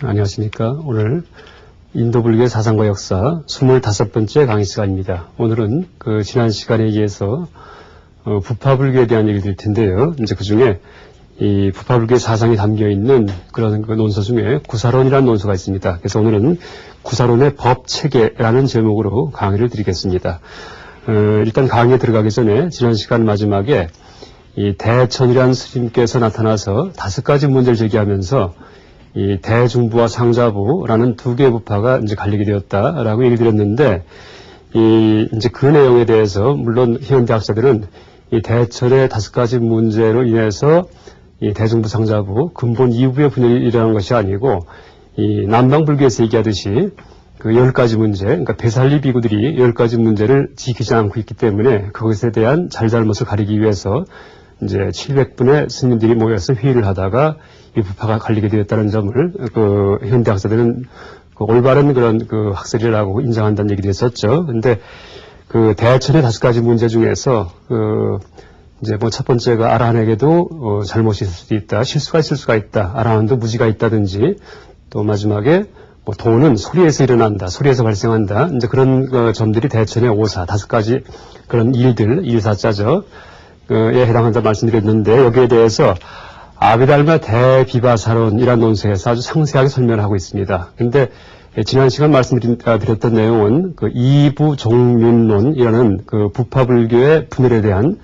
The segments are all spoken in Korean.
안녕하십니까. 오늘 인도 불교의 사상과 역사 25번째 강의 시간입니다. 오늘은 지난 시간에 이어서 부파 불교에 대한 얘기를 드릴 텐데요. 이제 그 중에 이 부파 불교의 사상이 담겨 있는 그런 논서 중에 구사론이라는 논서가 있습니다. 그래서 오늘은 구사론의 법체계라는 제목으로 강의를 드리겠습니다. 일단 강의에 들어가기 전에 지난 시간 마지막에 이 대천이라는 스님께서 나타나서 5가지 문제를 제기하면서 이 대중부와 상자부라는 두 개의 부파가 이제 갈리게 되었다라고 얘기를 드렸는데, 이제 그 내용에 대해서 물론 현대학자들은 이 대천의 5가지 문제로 인해서 이 대중부 상자부 근본 이부의 분열이 일어난 것이 아니고, 이 남방불교에서 얘기하듯이 그 10가지 문제, 그러니까 배살리 비구들이 10가지 문제를 지키지 않고 있기 때문에 그것에 대한 잘잘못을 가리기 위해서 이제 700분의 스님들이 모여서 회의를 하다가 이 부파가 갈리게 되었다는 점을 현대학자들은 올바른 그런 학설이라고 인정한다는 얘기를 했었죠. 근데 대천의 5가지 문제 중에서 이제 첫 번째가 아라한에게도 잘못이 있을 수도 있다, 실수가 있을 수가 있다, 아라한도 무지가 있다든지, 또 마지막에 도는 소리에서 일어난다, 소리에서 발생한다, 이제 그런 점들이 대천의 오사 5가지 그런 일들, 일사자죠. 에 해당한다 말씀드렸는데, 여기에 대해서 아비달마 대비바사론이라는 논서에서 아주 상세하게 설명을 하고 있습니다. 근데 지난 시간 말씀드렸던 내용은 이부종륜론이라는 부파불교의 분열에 대한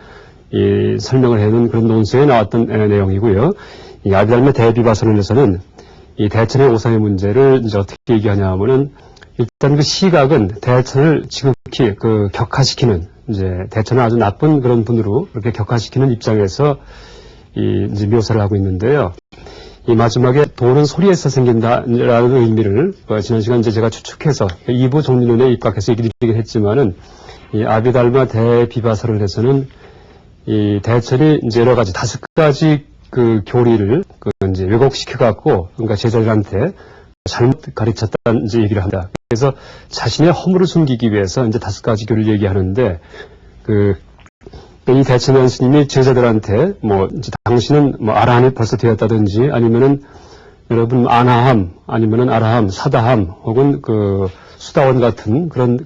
설명을 해놓은 그런 논서에 나왔던 내용이고요. 이 아비달마 대비바사론에서는 이 대천의 오사의 문제를 이제 어떻게 얘기하냐 하면은, 일단 그 시각은 대천을 지극히 격화시키는, 이제 대천을 아주 나쁜 그런 분으로 이렇게 격화시키는 입장에서 이제 묘사를 하고 있는데요. 이 마지막에 도는 소리에서 생긴다라는 의미를 지난 시간 이제 제가 추측해서 이부 종륜론에 입각해서 얘기를 드리긴 했지만은, 이 아비달마 대비바사론에서는 이 대천이 이제 여러 가지 5가지 교리를 이제 왜곡시켜 갖고, 그러니까 제자들한테 잘못 가르쳤다는 이제 얘기를 합니다. 그래서 자신의 허물을 숨기기 위해서 이제 5가지 교리를 얘기하는데, 이 대천한 스님이 제자들한테 이제 당신은 아라한이 벌써 되었다든지, 아니면은 여러분 아나함, 아니면은 아라함, 사다함, 혹은 수다원 같은 그런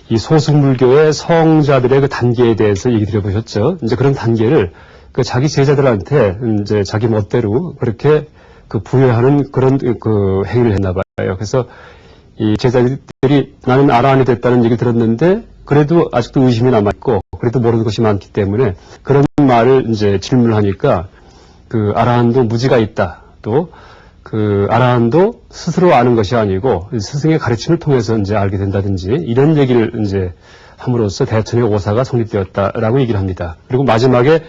이 소승불교의 성자들의 단계에 대해서 얘기 드려보셨죠. 이제 그런 단계를 자기 제자들한테 이제 자기 멋대로 그렇게 부여하는 그런 행위를 했나 봐요. 그래서 이 제자들이 나는 아라한이 됐다는 얘기를 들었는데, 그래도 아직도 의심이 남아있고, 그래도 모르는 것이 많기 때문에 그런 말을 이제 질문을 하니까 아라한도 무지가 있다. 또 아라한도 스스로 아는 것이 아니고 스승의 가르침을 통해서 이제 알게 된다든지, 이런 얘기를 이제 함으로써 대천의 오사가 성립되었다라고 얘기를 합니다. 그리고 마지막에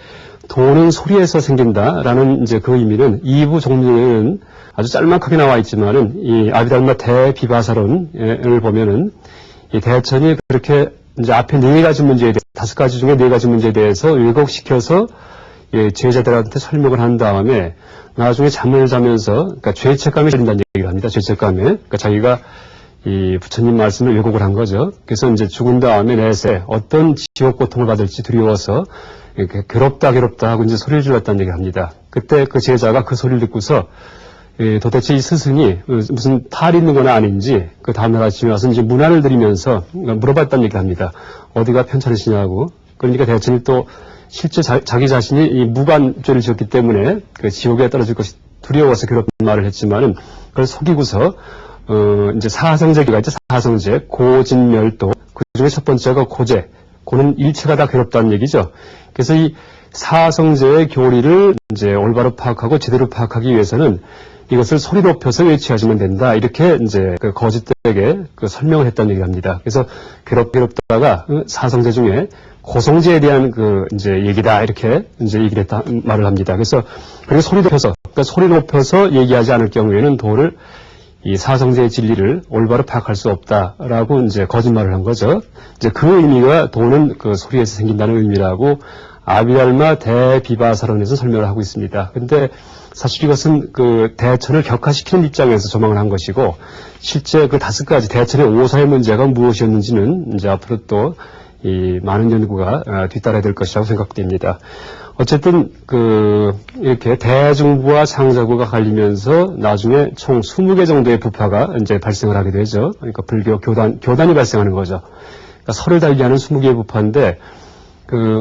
도는 소리에서 생긴다라는 이제 그 의미는 이부 종륜에는 아주 짤막하게 나와 있지만은, 이 아비달마 대비바사론을 보면은 이 대천이 그렇게 이제 앞에 4가지 문제에 대해 5가지 중에 4가지 문제에 대해서 왜곡시켜서 제자들한테 설명을 한 다음에 나중에 잠을 자면서, 그러니까 죄책감이 들린다는 얘기를 합니다. 죄책감에. 그러니까 자기가 이 부처님 말씀을 왜곡을 한 거죠. 그래서 이제 죽은 다음에 내세 어떤 지옥 고통을 받을지 두려워서 이렇게 괴롭다 하고 이제 소리를 질렀다는 얘기를 합니다. 그때 그 제자가 그 소리를 듣고서 도대체 이 스승이 무슨 탈이 있는 건 아닌지, 그 다음날 아침에 와서 이제 문안을 드리면서 물어봤다는 얘기를 합니다. 어디가 편찮으시냐고. 그러니까 대천이 또 실제 자기 자신이 이 무관죄를 지었기 때문에 지옥에 떨어질 것이 두려워서 괴롭은 말을 했지만은, 그걸 속이고서 이제 사성제가 있죠. 사성제, 고진멸도. 그 중에 첫 번째가 고제. 고는 일체가 다 괴롭다는 얘기죠. 그래서 이 사성제의 교리를 이제 올바로 파악하고 제대로 파악하기 위해서는 이것을 소리 높여서 외치하시면 된다. 이렇게 이제 거짓되게 설명을 했다는 얘기를 합니다. 그래서 괴롭다가 사성제 중에 고성제에 대한 이제 얘기다. 이렇게 이제 얘기를 했다, 말을 합니다. 그래서 그리고 소리 높여서 얘기하지 않을 경우에는 도를 이 사성제의 진리를 올바로 파악할 수 없다라고 이제 거짓말을 한 거죠. 이제 그 의미가 도는 소리에서 생긴다는 의미라고 아비달마 대비바사론에서 설명을 하고 있습니다. 근데 사실 이것은 대천을 격화시키는 입장에서 조망을 한 것이고, 실제 5가지 대천의 오사의 문제가 무엇이었는지는 이제 앞으로 또 이 많은 연구가 뒤따라야 될 것이라고 생각됩니다. 어쨌든 이렇게 대중부와 상자부가 갈리면서 나중에 총 20개 정도의 부파가 이제 발생을 하게 되죠. 그러니까 불교 교단이 발생하는 거죠. 그러니까 설을 달리 하는 20개의 부파인데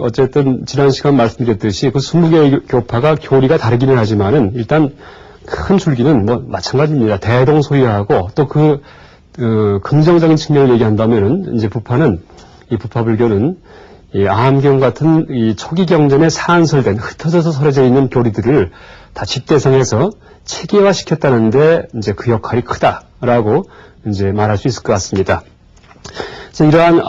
어쨌든 지난 시간 말씀드렸듯이 그 20개의 교파가 교리가 다르기는 하지만은 일단 큰 줄기는 뭐 마찬가지입니다. 대동소이하고 또 긍정적인 측면을 얘기한다면은 이제 이 부파불교는 이 아함경 같은 이 초기 경전에 산설된 흩어져서 설해져 있는 교리들을 다 집대성해서 체계화시켰다는데 이제 그 역할이 크다라고 이제 말할 수 있을 것 같습니다. 그래서 이러한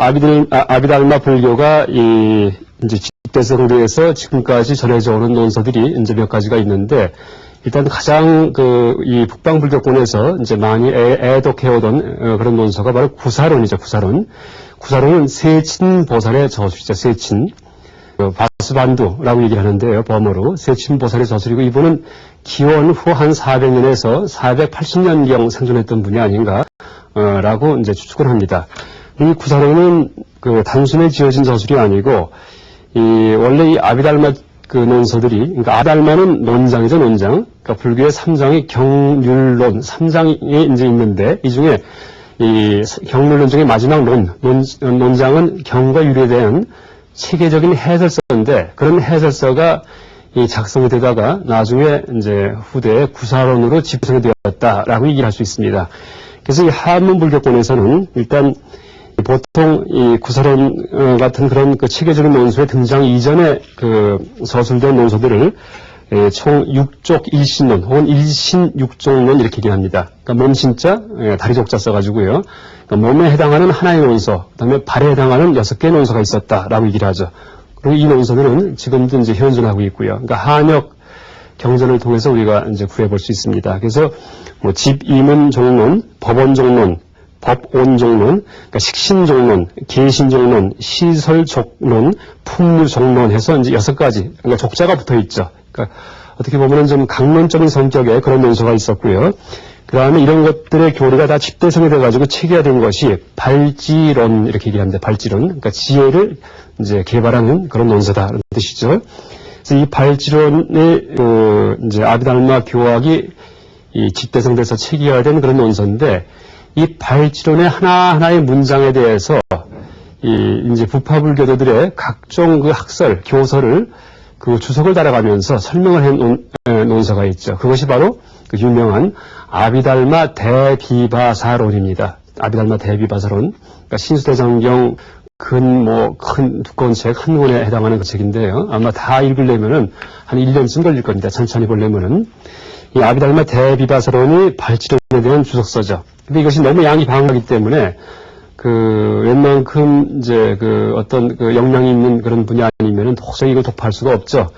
아비달마 불교가 이제 집대성으로 해서 지금까지 전해져 오는 논서들이 이제 몇 가지가 있는데 일단 가장 이 북방불교권에서 이제 많이 애독해오던 그런 논서가 바로 구사론이죠. 구사론은 세친보살의 저술이죠. 세친. 바스반두라고 얘기를 하는데요. 범어로. 세친보살의 저술이고 이분은 기원 후 한 400년에서 480년경 생존했던 분이 아닌가, 라고 이제 추측을 합니다. 이 구사론은 단순히 지어진 저술이 아니고, 원래 이 아비달마 논서들이, 그러니까 아비달마는 논장이죠, 논장. 그러니까 불교의 3장이 경률론, 3장이 이제 있는데, 이 중에 이 경률론 중에 마지막 논장은 경과 율에 대한 체계적인 해설서인데 그런 해설서가 이 작성이 되다가 나중에 이제 후대에 구사론으로 집성이 되었다라고 얘기를 할 수 있습니다. 그래서 이 한문 불교권에서는 일단 보통 이 구사론 같은 그런 체계적인 논서의 등장 이전에 서술된 논서들을 총 6족 1신론 혹은 1신 6종론 이렇게 얘기합니다. 그러니까 몸신자, 다리족자 써가지고요. 그러니까 몸에 해당하는 하나의 논서, 그 다음에 발에 해당하는 6개의 논서가 있었다라고 얘기를 하죠. 그리고 이 논서들은 지금도 이제 현존하고 있고요. 그러니까 한역 경전을 통해서 우리가 이제 구해볼 수 있습니다. 그래서 뭐 집이문종론, 법원종론, 법온종론, 그러니까 식신종론, 계신종론, 시설족론, 풍류종론 해서 이제 6가지, 그러니까 족자가 붙어 있죠. 그러니까 어떻게 보면은 좀 강론적인 성격의 그런 논서가 있었고요. 그 다음에 이런 것들의 교리가 다 집대성이 돼가지고 체계화된 것이 발지론 이렇게 얘기합니다. 발지론, 그러니까 지혜를 이제 개발하는 그런 논서다라는 뜻이죠. 그래서 이 발지론의 이제 아비달마 교학이 이 집대성돼서 체계화된 그런 논서인데 이 발지론의 하나하나의 문장에 대해서 이제 부파불교도들의 각종 학설, 교서를 주석을 달아가면서 설명을 한 논서가 있죠. 그것이 바로 유명한 아비달마 대비바사론입니다. 아비달마 대비바사론. 그러니까 신수대장경 큰 두꺼운 책 한 권에 해당하는 그 책인데요. 아마 다 읽으려면은 한 1년쯤 걸릴 겁니다. 천천히 보려면은. 이 아비달마 대비바사론이 발지론에 대한 주석서죠. 근데 이것이 너무 양이 방하기 때문에 웬만큼 이제 어떤 역량이 있는 그런 분이 아니면은 도저히 이걸 독파할 수가 없죠.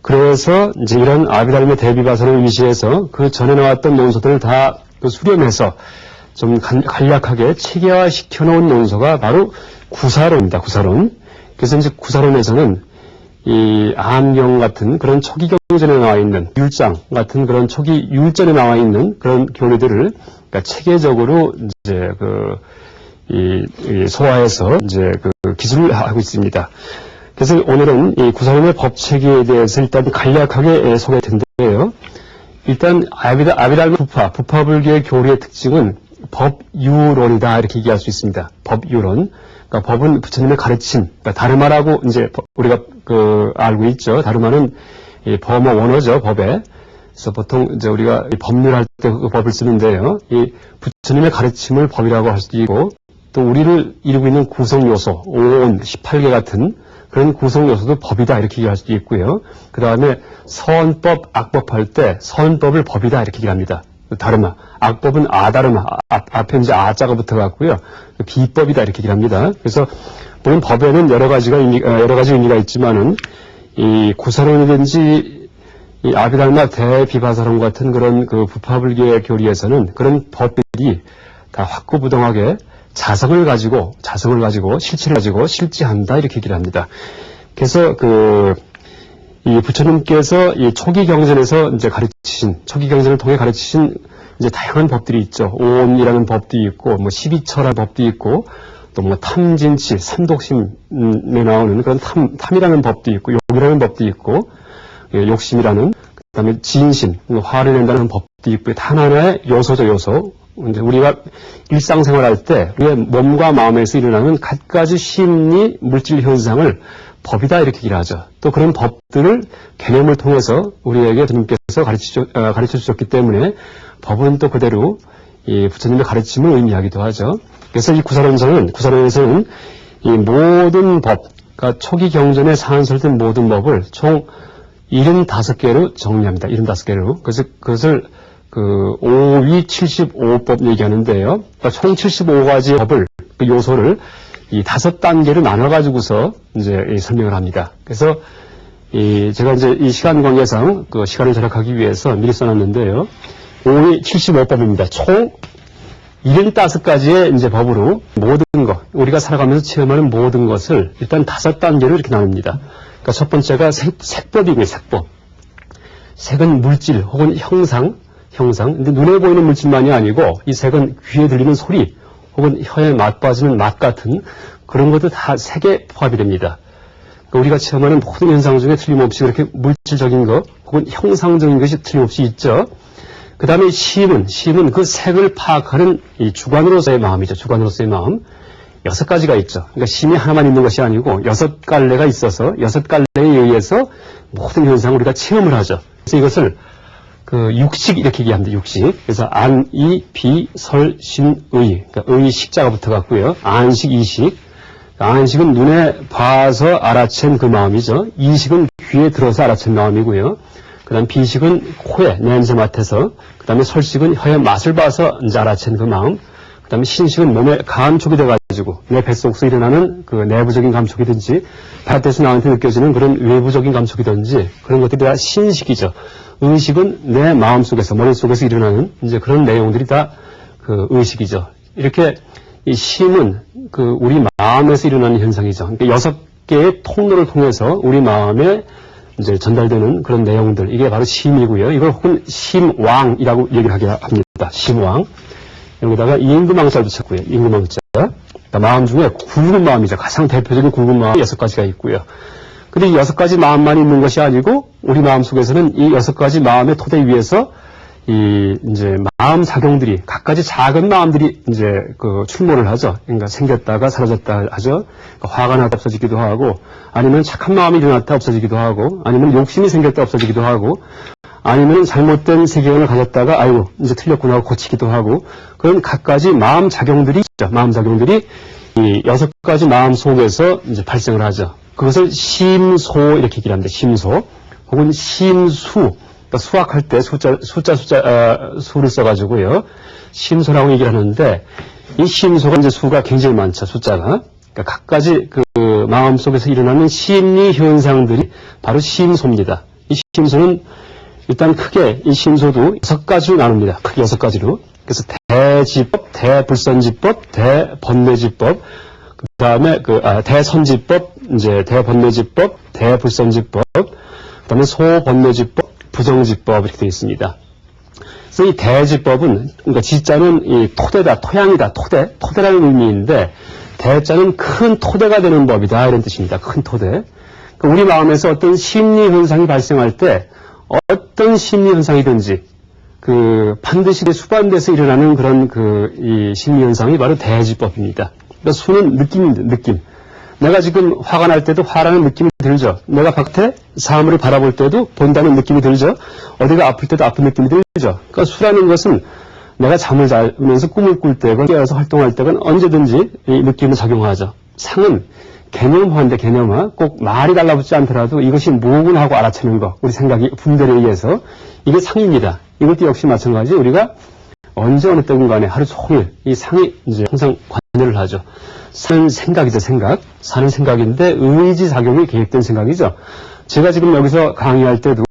그래서 이제 이런 아비달마 대비바사론을 위시해서 그 전에 나왔던 논서들을 다 수렴해서 좀 간략하게 체계화 시켜놓은 논서가 바로 구사론입니다. 구사론. 그래서 이제 구사론에서는 이 아함경 같은 그런 초기 경전에 나와 있는 율장 같은 그런 초기 율전에 나와 있는 그런 교리들을 그러니까 체계적으로 이제 소화해서 이제 기술을 하고 있습니다. 그래서 오늘은 이 구사론의 법체계에 대해서 일단 간략하게 소개할 텐데요. 일단 아비달마 부파불교의 교리의 특징은 법유론이다 이렇게 얘기할 수 있습니다. 법유론. 그러니까 법은 부처님의 가르침, 그러니까 다르마라고 이제 우리가 알고 있죠. 다르마는 이 범어 원어죠, 법에. 그래서 보통 이제 우리가 법률할 때 그 법을 쓰는데요. 이 부처님의 가르침을 법이라고 할 수도 있고, 또 우리를 이루고 있는 구성요소, 오온, 18개 같은 그런 구성요소도 법이다 이렇게 얘기할 수도 있고요. 그 다음에 선법, 악법 할 때 선법을 법이다 이렇게 얘기합니다. 다르마. 악법은 아다르마. 앞에 이제 아자가 붙어갖고요. 비법이다 이렇게 얘기합니다. 그래서 물론 법에는 여러 가지 의미가 있지만은 이 구사론이든지 이 아비달마 대비바사론 같은 그런 부파불교의 교리에서는 그런 법들이 다 확고부동하게 자성을 가지고 실체를 가지고 실지한다 이렇게 얘기를 합니다. 그래서 이 부처님께서 이 초기 경전에서 이제 초기 경전을 통해 가르치신 이제 다양한 법들이 있죠. 오온이라는 법도 있고, 12처라는 법도 있고, 또 또 뭐 탐진치, 삼독심에 나오는 그런 탐이라는 법도 있고, 욕이라는 법도 있고, 예, 욕심이라는, 그 다음에 진심, 화를 낸다는 법도 있고, 하나하나의 요소죠, 요소. 이제 우리가 일상생활 할 때, 우리의 몸과 마음에서 일어나는 갖가지 심리, 물질 현상을 법이다, 이렇게 얘기를 하죠. 또 그런 법들을 개념을 통해서 우리에게 주님께서 가르쳐 주셨기 때문에 법은 또 그대로 이 부처님의 가르침을 의미하기도 하죠. 그래서 이 구사론에서는 이 모든 법, 그러니까 초기 경전에 산설된 모든 법을 총 75개로 정리합니다. 75개로. 그래서 그것을 그 5위 75법 얘기하는데요. 그러니까 총 75가지 법을, 그 요소를 이 5단계로 나눠가지고서 이제 설명을 합니다. 그래서 제가 이제 이 시간 관계상 그 시간을 절약하기 위해서 미리 써놨는데요. 5위 75법입니다. 총 75가지의 이제 법으로 모든 것, 우리가 살아가면서 체험하는 모든 것을 일단 5단계로 이렇게 나눕니다. 그러니까 첫 번째가 색법이고요, 색법. 색은 물질 혹은 형상. 근데 눈에 보이는 물질만이 아니고 이 색은 귀에 들리는 소리 혹은 혀에 맛봐지는 맛 같은 그런 것도 다 색에 포함이 됩니다. 그러니까 우리가 체험하는 모든 현상 중에 틀림없이 그렇게 물질적인 것 혹은 형상적인 것이 틀림없이 있죠. 그 다음에 심은 그 색을 파악하는 이 주관으로서의 마음이죠. 주관으로서의 마음. 6가지가 있죠. 그러니까 심이 하나만 있는 것이 아니고 6갈래가 있어서 6갈래에 의해서 모든 현상을 우리가 체험을 하죠. 그래서 이것을 그 육식 이렇게 얘기합니다. 육식. 그래서 안, 이, 비, 설, 신, 의. 그러니까 의 식자가 붙어갖고요. 안식, 이식. 안식은 눈에 봐서 알아챈 그 마음이죠. 이식은 귀에 들어서 알아챈 마음이고요. 그 다음 비식은 코에 냄새 맡아서, 그 다음에 설식은 혀에 맛을 봐서 이제 알아챈 그 마음, 그 다음에 신식은 몸에 감촉이 돼가지고 내 뱃속에서 일어나는 그 내부적인 감촉이든지 바깥에서 나한테 느껴지는 그런 외부적인 감촉이든지 그런 것들이 다 신식이죠. 의식은 내 마음속에서 머릿속에서 일어나는 이제 그런 내용들이 다 그 의식이죠. 이렇게 이 심은 그 우리 마음에서 일어나는 현상이죠. 그러니까 6개의 통로를 통해서 우리 마음에 이제 전달되는 그런 내용들, 이게 바로 심이고요. 이걸 혹은 심왕이라고 얘기를 하게 합니다. 심왕. 여기다가 임금왕자를 붙였고요. 임금왕자. 그러니까 마음 중에 굵은 마음이죠. 가장 대표적인 굵은 마음 6가지가 있고요. 근데 이 6가지 마음만 있는 것이 아니고 우리 마음 속에서는 이 6가지 마음의 토대 위에서 이 이제 마음 작용들이 각가지 작은 마음들이 이제 그 출몰을 하죠. 그러니까 생겼다가 사라졌다 하죠. 그러니까 화가 나다 없어지기도 하고, 아니면 착한 마음이 일어났다 없어지기도 하고, 아니면 욕심이 생겼다 없어지기도 하고, 아니면 잘못된 세계관을 가졌다가 아이고 이제 틀렸구나 하고 고치기도 하고, 그런 각가지 마음 작용들이 있죠. 마음 작용들이 이 6가지 마음 속에서 이제 발생을 하죠. 그것을 심소 이렇게 얘기를 합니다. 심소 혹은 심수. 그러니까 수학할 때 수를 써가지고요. 심소라고 얘기를 하는데, 이 심소가 이제 수가 굉장히 많죠. 숫자가. 그러니까 각가지 그 마음 속에서 일어나는 심리 현상들이 바로 심소입니다. 이 심소는 일단 크게 이 심소도 6가지로 나눕니다. 크게 6가지로. 그래서 대지법, 대불선지법, 대번뇌지법, 그 다음에 대선지법, 이제 대번뇌지법, 대불선지법, 그 다음에 소번뇌지법, 부정지법 이렇게 되어 있습니다. 그래서 이 대지법은, 그러니까 지자는 이 토대다, 토양이다, 토대라는 의미인데, 대자는 큰 토대가 되는 법이다 이런 뜻입니다. 큰 토대. 그러니까 우리 마음에서 어떤 심리 현상이 발생할 때 어떤 심리 현상이든지 그 반드시 수반돼서 일어나는 그런 이 심리 현상이 바로 대지법입니다. 그러니까 수는 느낌입니다. 느낌. 내가 지금 화가 날 때도 화라는 느낌이 들죠. 내가 바깥에 사물을 바라볼 때도 본다는 느낌이 들죠. 어디가 아플 때도 아픈 느낌이 들죠. 그러니까 수라는 것은 내가 잠을 자면서 꿈을 꿀 때건 깨어서 활동할 때건 언제든지 이 느낌을 작용하죠. 상은 개념화인데 개념화. 꼭 말이 달라붙지 않더라도 이것이 뭐구나 하고 알아채는 거. 우리 생각이 분별에 의해서 이게 상입니다. 이것도 역시 마찬가지 우리가 언제 어느 때든 간에 하루 종일 이 상이 이제 항상 관여를 하죠. 사는 생각이죠, 생각. 사는 생각인데 의지 작용이 개입된 생각이죠. 제가 지금 여기서 강의할 때도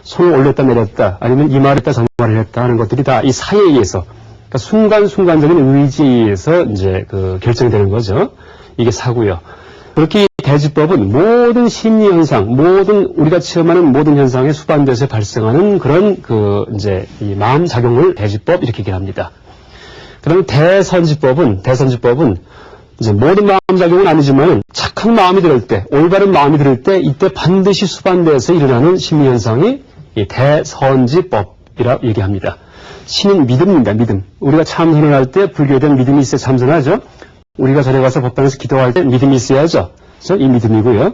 손을 올렸다 내렸다 아니면 이 말을 했다 저 말을 했다 하는 것들이 다 이 사에 의해서, 그러니까 순간순간적인 의지에 의해서 이제 결정이 되는 거죠. 이게 사고요. 그렇게 대지법은 모든 심리 현상, 모든 우리가 체험하는 모든 현상에 수반돼서 발생하는 그런 이제 이 마음 작용을 대지법 이렇게 얘기합니다. 그다음에 대선지법은 이제 모든 마음작용은 아니지만 착한 마음이 들을 때, 올바른 마음이 들을 때 이때 반드시 수반돼서 일어나는 심리현상이 이 대선지법이라 얘기합니다. 신은 믿음입니다. 믿음. 우리가 참선을 할 때 불교에 대한 믿음이 있어야 참선하죠. 우리가 절에 가서 법당에서 기도할 때 믿음이 있어야죠. 그래서 이 믿음이고요.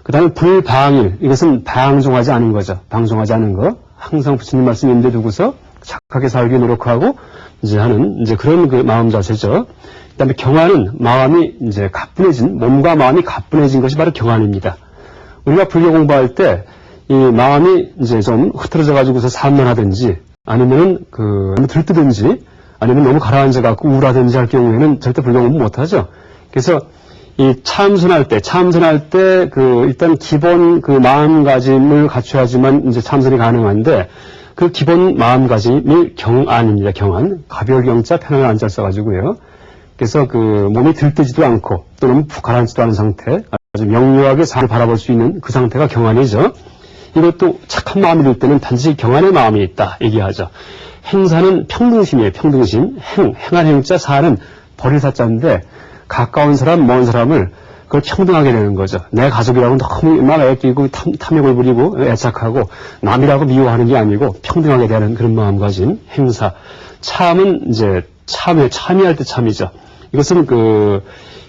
그 다음에 불방일. 이것은 방종하지 않은 거죠. 방종하지 않은 거. 항상 부처님 말씀 임대 두고서 착하게 살기 노력하고 이제 하는 이제 그런 그 마음 자세죠. 그 다음에 경안은 마음이 이제 가뿐해진, 몸과 마음이 가뿐해진 것이 바로 경안입니다. 우리가 불교 공부할 때 이 마음이 이제 좀 흐트러져 가지고서 산만하든지 아니면은 들뜨든지 아니면 너무 가라앉아갖고 우울하든지 할 경우에는 절대 불교 공부 못하죠. 그래서 이 참선할 때 일단 기본 그 마음가짐을 갖춰야지만 이제 참선이 가능한데 그 기본 마음가짐이 경안입니다. 경안. 가별경자 편안한 안자를 써가지고요. 그래서 그 몸이 들뜨지도 않고 또는 푹 가라앉지도 않은 상태, 아주 명료하게 삶을 바라볼 수 있는 그 상태가 경안이죠. 이것도 착한 마음이 들 때는 반드시 경안의 마음이 있다 얘기하죠. 행사는 평등심이에요. 평등심. 행한 행자, 사는 버릴 사자인데 가까운 사람, 먼 사람을 그걸 평등하게 되는 거죠. 내 가족이라고 너무 막 애끼고 탐욕을 부리고 애착하고 남이라고 미워하는 게 아니고 평등하게 대하는 그런 마음가짐. 행사. 참은 이제 참여할 때 참이죠. 이것은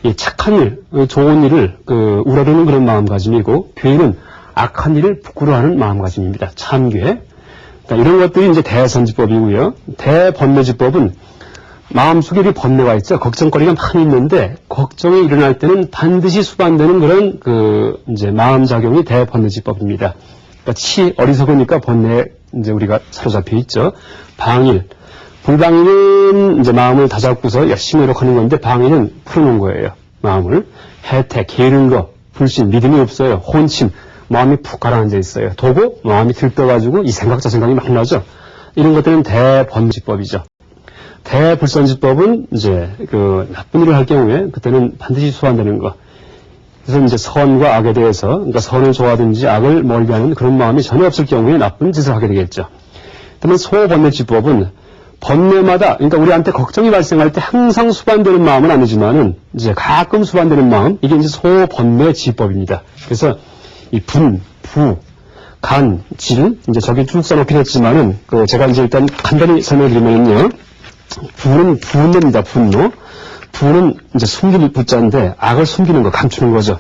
이 착한 일, 좋은 일을 우러르는 그런 마음가짐이고, 괴는 악한 일을 부끄러워하는 마음가짐입니다. 참괴. 그러니까 이런 것들이 이제 대선지법이고요. 대번뇌지법은 마음속에 이 번뇌가 있죠. 걱정거리가 많이 있는데 걱정이 일어날 때는 반드시 수반되는 그런 이제 마음작용이 대번뇌지법입니다. 그러니까 어리석으니까 번뇌에 이제 우리가 사로잡혀 있죠. 방일. 불방일은 이제 마음을 다잡고서 열심히 노력하는 건데 방일은 풀어놓은 거예요. 마음을. 해태, 게으른 거, 불신, 믿음이 없어요. 혼침, 마음이 푹 가라앉아 있어요. 도고 마음이 들떠가지고 이 생각 저 생각이 막 나죠. 이런 것들은 대번뇌지법이죠. 대불선지법은 이제 나쁜 일을 할 경우에 그때는 반드시 수반되는 거. 그래서 이제 선과 악에 대해서, 그러니까 선을 좋아하든지 악을 멀리하는 그런 마음이 전혀 없을 경우에 나쁜 짓을 하게 되겠죠. 그러면 소번뇌지법은 번뇌마다, 그러니까 우리한테 걱정이 발생할 때 항상 수반되는 마음은 아니지만은 이제 가끔 수반되는 마음, 이게 이제 소번뇌지법입니다. 그래서 이 분, 부, 간, 질, 이제 저기 쭉 써놓긴 했지만은 제가 이제 일단 간단히 설명드리면요. 부는 분노입니다. 분노. 부는 이제 숨길 부자인데 악을 숨기는 거, 감추는 거죠.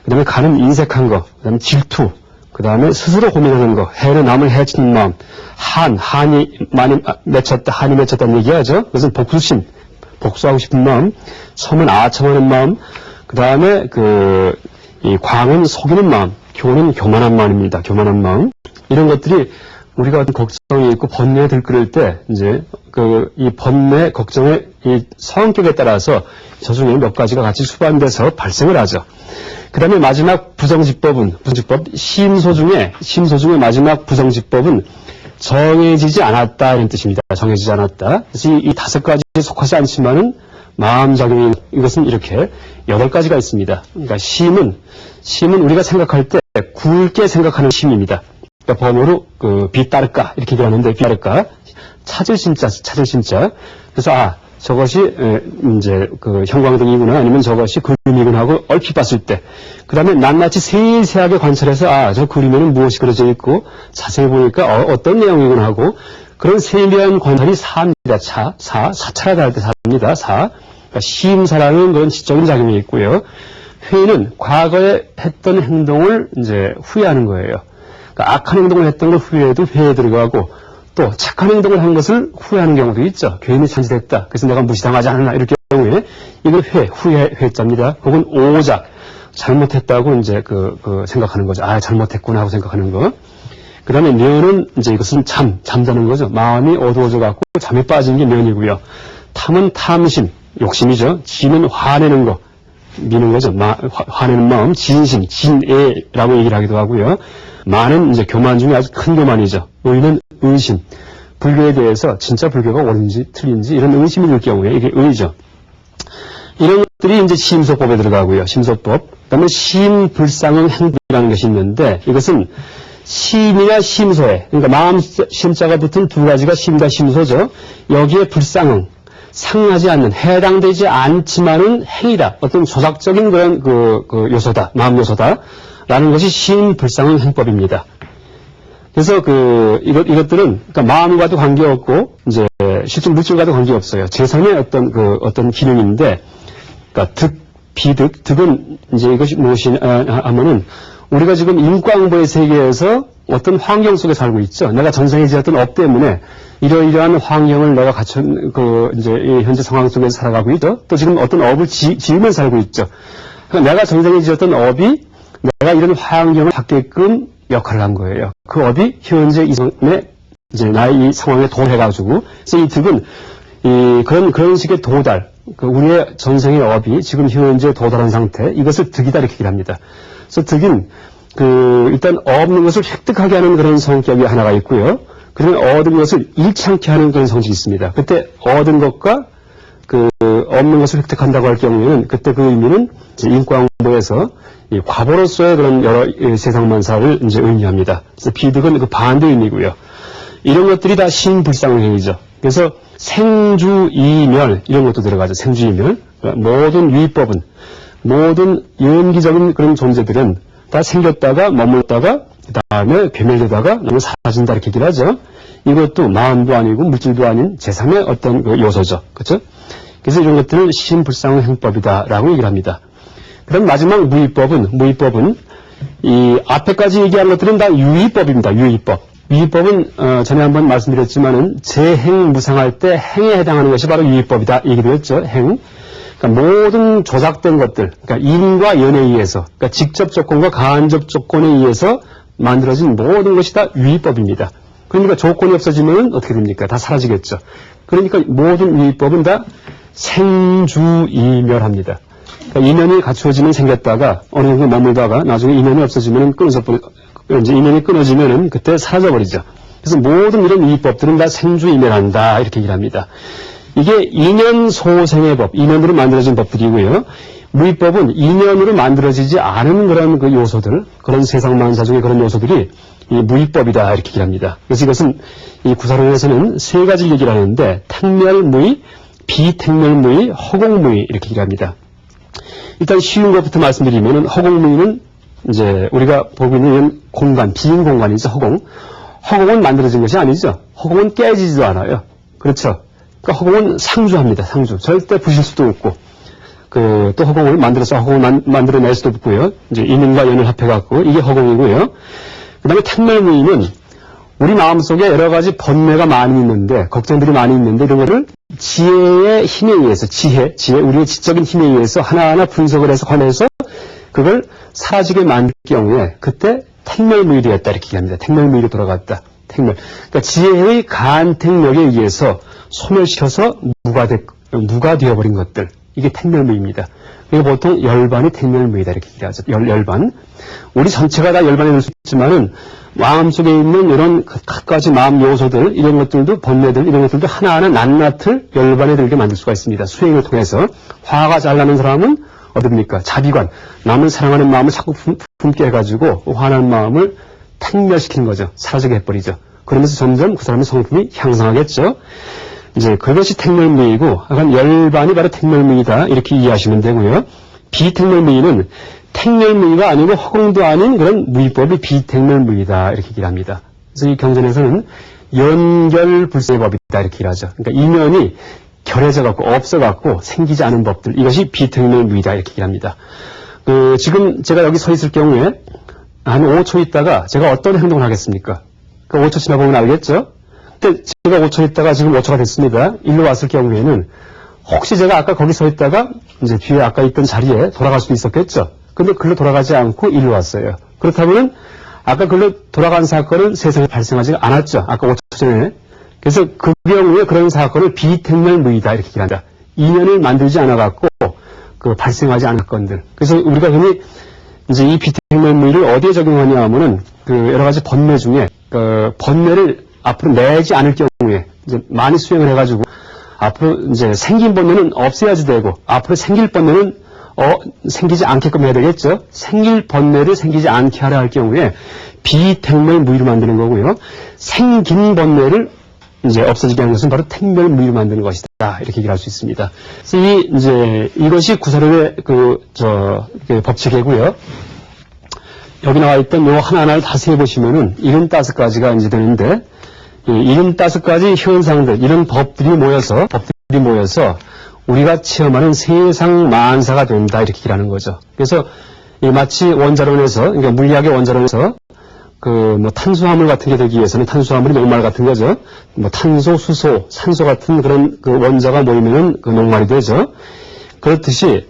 그 다음에 간은 인색한 거, 그 다음에 질투, 그 다음에 스스로 고민하는 거, 해는 남을 해치는 마음, 한이 맺혔다는 얘기하죠. 그것은 복수심, 복수하고 싶은 마음, 섬은 아첨하는 마음, 그 다음에 이 광은 속이는 마음, 교는 교만한 마음입니다. 교만한 마음. 이런 것들이 우리가 걱정이 있고 번뇌에 들끓을 때 이제 이 번뇌 걱정의 이 성격에 따라서 저 중에 몇 가지가 같이 수반돼서 발생을 하죠. 그 다음에 마지막 부정지법은 심소 중에 마지막 부정지법은 정해지지 않았다 이런 뜻입니다. 정해지지 않았다. 그래서 이 5가지에 속하지 않지만은 마음작용이 이것은 이렇게 8가지가 있습니다. 그러니까 심은 우리가 생각할 때 굵게 생각하는 심입니다. 그러니까 번호로 비따를까 이렇게 얘기하는데 비따를까 찾을 심자. 그래서 저것이 이제 형광등이구나 아니면 저것이 그림이구나 하고 얼핏 봤을 때 그다음에 낱낱이 세세하게 관찰해서 저 그림에는 무엇이 그려져 있고 자세히 보니까 어떤 내용이구나 하고 그런 세밀한 관찰이 사입니다. 사찰하다 할 때 사입니다. 그러니까 심사라는 그런 지적인 작용이 있고요. 회의는 과거에 했던 행동을 이제 후회하는 거예요. 그러니까 악한 행동을 했던 걸 후회해도 회의에 들어가고 또 착한 행동을 한 것을 후회하는 경우도 있죠. 괜히 잔짓했다. 그래서 내가 무시당하지 않았나 이럴 경우에 이걸 회자입니다. 혹은 오작 잘못했다고 이제 생각하는 거죠. 잘못했구나 하고 생각하는 거. 그 다음에 면은 이제 이것은 잠자는 거죠. 마음이 어두워져 갖고 잠에 빠진 게 면이고요. 탐은 탐심, 욕심이죠. 진은 화내는 거, 미는 거죠. 화내는 마음, 진심, 진애라고 얘기를 하기도 하고요. 만은 이제 교만 중에 아주 큰 교만이죠. 의는 의심. 불교에 대해서 진짜 불교가 옳은지 틀린지 이런 의심이 들 경우에 이게 의죠. 이런 것들이 이제 심소법에 들어가고요. 심소법. 그 다음에 심불상응 행불이라는 것이 있는데 이것은 심이나 심소에, 그러니까 마음 심자가 붙은 2가지가 심과 심소죠. 여기에 불상응. 상하지 않는, 해당되지 않지만은 행위다. 어떤 조작적인 그런 그 요소다. 마음 요소다. 라는 것이 시인불상의 행법입니다. 그래서 이것들은, 그러니까 마음과도 관계없고, 이제, 실제 물질과도 관계없어요. 제3의 어떤 기능인데, 그러니까 비득, 득은 이제 이것이 무엇이냐 하면은, 우리가 지금 인과응보의 세계에서 어떤 환경 속에 살고 있죠. 내가 전생에 지었던 업 때문에 이러이러한 환경을 내가 갖춘 이제 이 현재 상황 속에서 살아가고 있죠. 또 지금 어떤 업을 지으면서 살고 있죠. 그러니까 내가 전생에 지었던 업이 내가 이런 환경을 받게끔 역할을 한 거예요. 그 업이 현재 이 상황에 이제 나의 이 상황에 도달해가지고, 그래서 이 득은 그런 식의 도달, 우리의 전생의 업이 지금 현재 도달한 상태, 이것을 득이다 이렇게 얘기를 합니다. 그래서 득은 일단 없는 것을 획득하게 하는 그런 성격이 하나가 있고요. 그러면 얻은 것을 잃지 않게 하는 그런 성질이 있습니다. 그때 얻은 것과 없는 것을 획득한다고 할 경우에는 그때 그 의미는 인과응보에서 과보로서의 그런 여러 세상만사를 이제 의미합니다. 그래서 비득은 그 반대 의미고요. 이런 것들이 다 신불상의 행위죠. 그래서 생주이멸 이런 것도 들어가죠. 생주이멸. 그러니까 모든 유의법은 모든 연기적인 그런 존재들은 다 생겼다가 머물렀다가 그 다음에 괴멸되다가 너무 사라진다 이렇게 얘기를 하죠. 이것도 마음도 아니고 물질도 아닌 제3의 어떤 요소죠. 그렇죠? 그래서 이런 것들을 신불상의 행법이다라고 얘기를 합니다. 그럼 마지막 무의법은 이 앞에까지 얘기한 것들은 다 유의법입니다. 유의법. 유의법은 전에 한번 말씀드렸지만은 재행무상할 때 행에 해당하는 것이 바로 유의법이다 얘기를 했죠. 행. 그러니까 모든 조작된 것들, 그러니까 인과 연에 의해서, 그러니까 직접 조건과 간접 조건에 의해서 만들어진 모든 것이 다 유의법입니다. 그러니까 조건이 없어지면 어떻게 됩니까? 다 사라지겠죠. 그러니까 모든 유의법은 다 생주이멸합니다. 그러니까 인연이 갖추어지면 생겼다가 어느 정도 머물다가 나중에 인연이 없어지면 이제 인연이 끊어지면은 그때 사라져버리죠. 그래서 모든 이런 유의법들은 다 생주이멸한다 이렇게 얘기를 합니다. 이게 인연 소생의 법, 인연으로 만들어진 법들이고요. 무의법은 인연으로 만들어지지 않은 그런 그 요소들, 그런 세상만사 중에 그런 요소들이 이 무의법이다 이렇게 얘기를 합니다. 그래서 이것은 이 구사론에서는 세 가지를 얘기를 하는데 택멸무의, 비택멸무의, 허공무의 이렇게 얘기를 합니다. 일단 쉬운 것부터 말씀드리면은 허공무의는 이제 우리가 보고 있는 공간, 빈 공간이죠. 허공은 만들어진 것이 아니죠. 허공은 깨지지도 않아요. 그렇죠. 그러니까 허공은 상주합니다. 상주. 절대 부실 수도 없고, 또 허공을 만들어서 허공을 만들어낼 수도 없고요. 이제 인연과 연을 합해갖고, 이게 허공이고요. 그 다음에 택멸무의는 우리 마음속에 여러 가지 번뇌가 많이 있는데, 걱정들이 많이 있는데, 이런 거를 지혜의 힘에 의해서, 지혜, 우리의 지적인 힘에 의해서 하나하나 분석을 해서 관해서 그걸 사라지게 만들 경우에, 그때 택멸무의 되었다. 이렇게 얘기합니다. 택멸무의로 돌아갔다. 택멸. 그러니까 지혜의 간택력에 의해서 소멸시켜서 무가 되어버린 것들. 이게 택멸무의입니다. 이게 보통 열반이 택멸무의다 이렇게 얘기하죠. 열반. 우리 전체가 다 열반에 넣을 수 있지만은 마음속에 있는 이런 각가지 마음 요소들, 이런 것들도 번뇌들, 이런 것들도 하나하나 낱낱을 열반에 들게 만들 수가 있습니다. 수행을 통해서. 화가 잘 나는 사람은 어딥니까? 자비관. 남을 사랑하는 마음을 자꾸 품게 해가지고 화나는 마음을 택멸시키는 거죠. 사라지게 해버리죠. 그러면서 점점 그 사람의 성품이 향상하겠죠. 이제 그것이 택멸무의이고, 약간 열반이 바로 택멸무의다 이렇게 이해하시면 되고요. 비택멸무의는 택멸무의가 아니고 허공도 아닌 그런 무의법이 비택멸무의다 이렇게 얘기를 합니다. 그래서 이 경전에서는 연결불생의 법이다 이렇게 얘기를 하죠. 그러니까 인연이 결해져갖고 없어갖고 생기지 않은 법들, 이것이 비택멸무의다 이렇게 얘기를 합니다. 지금 제가 여기 서 있을 경우에 한 5초 있다가 제가 어떤 행동을 하겠습니까? 5초 지나보면 알겠죠? 근데 제가 5초 있다가 지금 5초가 됐습니다. 일로 왔을 경우에는 혹시 제가 아까 거기 서 있다가 이제 뒤에 아까 있던 자리에 돌아갈 수도 있었겠죠? 근데 글로 돌아가지 않고 일로 왔어요. 그렇다면 아까 글로 돌아간 사건은 세상에 발생하지 않았죠? 아까 5초 전에. 그래서 그 경우에 그런 사건을 비택멸무의다 이렇게 얘기한다. 인연을 만들지 않아갖고 발생하지 않은 건들. 그래서 우리가 흔히 이제 이 비택멸무의를 어디에 적용하냐 하면은 여러 가지 번뇌 중에 번뇌를 앞으로 내지 않을 경우에 이제 많이 수행을 해가지고 앞으로 이제 생긴 번뇌는 없애야지 되고 앞으로 생길 번뇌는 생기지 않게끔 해야 되겠죠. 생길 번뇌를 생기지 않게 하려 할 경우에 비택멸무의를 만드는 거고요. 생긴 번뇌를 이제 없어지게 하는 것은 바로 택멸무의로 만드는 것이다. 이렇게 얘기를 할 수 있습니다. 그래서 이것이 구사론의 법칙이고요. 여기 나와 있던 요 하나하나를 다 세보시면은 75가지가 이제 되는데, 이 75가지 현상들, 이런 법들이 모여서 우리가 체험하는 세상 만사가 된다. 이렇게 얘기를 하는 거죠. 그래서 마치 원자론에서, 그러니까 물리학의 원자론에서 탄수화물 같은 게 되기 위해서는 탄수화물이 녹말 같은 거죠. 탄소, 수소, 산소 같은 그런 원자가 모이면은 녹말이 되죠. 그렇듯이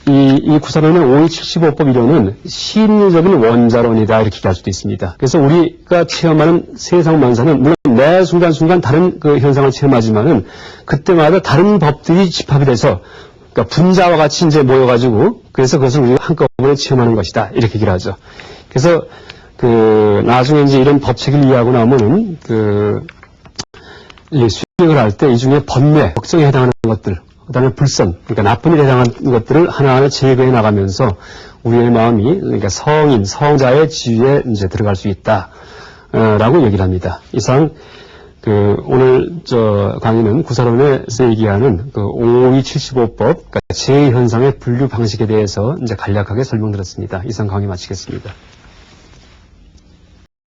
이 구사론의 5275법 이론은 심리적인 원자론이다. 이렇게 얘기할 수도 있습니다. 그래서 우리가 체험하는 세상 만사는 물론 매 순간순간 다른 현상을 체험하지만은 그때마다 다른 법들이 집합이 돼서 그러니까 분자와 같이 이제 모여가지고 그래서 그것을 우리가 한꺼번에 체험하는 것이다. 이렇게 얘기를 하죠. 그래서 나중에 이제 이런 법칙을 이해하고 나면은, 수행을 할 때 이 중에 번뇌, 걱정에 해당하는 것들, 그 다음에 불선, 그러니까 나쁜 일에 해당하는 것들을 하나하나 제거해 나가면서 우리의 마음이, 그러니까 성자의 지위에 이제 들어갈 수 있다. 라고 얘기를 합니다. 이상, 오늘 강의는 구사론에서 얘기하는 5275법, 그러니까 제 현상의 분류 방식에 대해서 이제 간략하게 설명드렸습니다. 이상 강의 마치겠습니다.